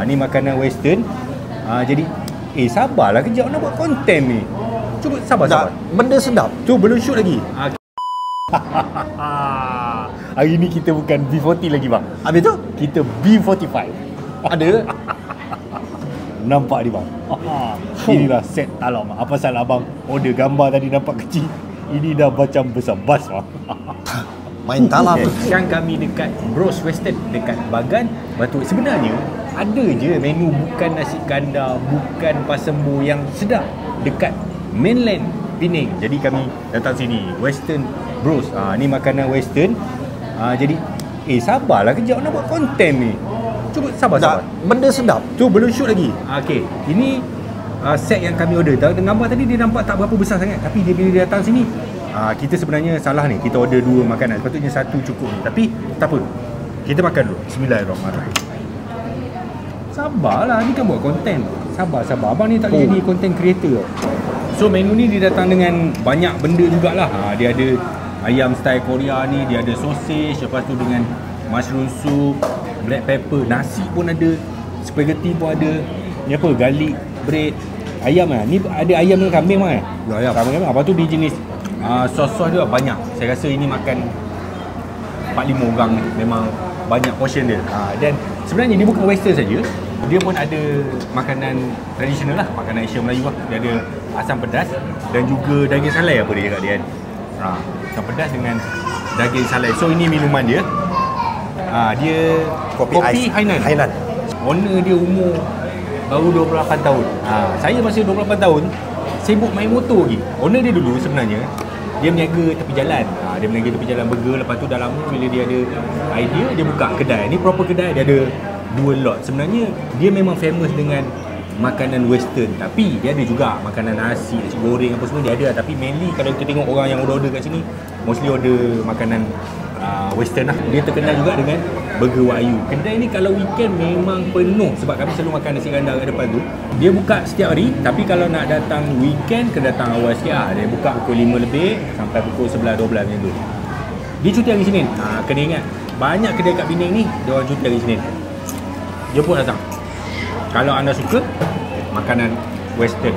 Ni makanan western. Jadi sabarlah kejap nak buat konten ni. Cuba sabar. Benda sedap. Tu belum shoot lagi. Hari ni kita bukan B40 lagi bang. Habis tu Kita B45. ada Nampak ni bang. Inilah set talam. Apa salah abang order gambar tadi nampak kecil. Ini dah macam besar bas bang. main talam. Yang kami dekat Bros Western dekat Bagan Batu. Sebenarnya ada je menu bukan nasi kandar, bukan pasembu yang sedap dekat mainland Penang. Jadi kami datang sini Western Bros. Ni makanan western. Jadi sabarlah kejap nak buat konten ni. Cuba sabar. Benda sedap. Tu belum shoot lagi. Okey. Ini set yang kami order. Gambar tadi dia nampak tak berapa besar sangat, tapi dia bila dia datang sini kita sebenarnya salah ni. Kita order 2 makanan. Sepatutnya 1 cukup ni. Tapi tak apa. Kita makan dulu. Bismillahirrahmanirrahim. Sabarlah, ni kan buat konten. Sabar. Abang ni tak boleh jadi content creator. So menu ni dia datang dengan banyak benda jugalah. Dia ada ayam style Korea ni, dia ada sosis, lepas tu dengan mushroom soup, black pepper, nasi pun ada, spaghetti pun ada. Ni apa? Garlic bread, ayam ni ada ayam dengan kambing mah. Ayam. Kambing. Apa tu dia jenis sos-sos dia banyak. Saya rasa ini makan 4-5 orang ni. Memang banyak portion dia. Dan sebenarnya dia bukan western saja. Dia pun ada makanan tradisional lah, makanan Asia Melayu lah. Dia ada asam pedas dan juga daging salai apa dia cakap dia kan. Asam pedas dengan daging salai. So ini minuman dia. Dia kopi Hainan. Owner dia umur baru 28 tahun. Saya masih 28 tahun sibuk main motor lagi. Owner dia dulu sebenarnya dia berniaga tepi jalan. Dia berniaga tepi jalan burger. Lepas tu dah lama bila dia ada idea, dia buka kedai. Ni proper kedai, dia ada 2 lot. Sebenarnya dia memang famous dengan makanan western, tapi dia ada juga makanan nasi goreng apa semua dia ada. Tapi mainly kalau kita tengok orang yang order kat sini mostly order makanan western lah. Dia terkenal juga dengan burger Wak Ayu. Kedai ni kalau weekend memang penuh sebab kami selalu makan nasi kandar kat depan tu. Dia buka setiap hari, tapi kalau nak datang weekend kena datang awal sikit lah. Dia buka pukul 5 lebih sampai pukul 11-12 macam tu. Dia cuti hari Senin. Kena ingat, banyak kedai kat Penang ni dia orang cuti hari Senin. Jemput datang. Kalau anda suka makanan western,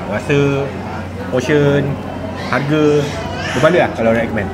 rasa portion, harga berbalik lah kalau recommend.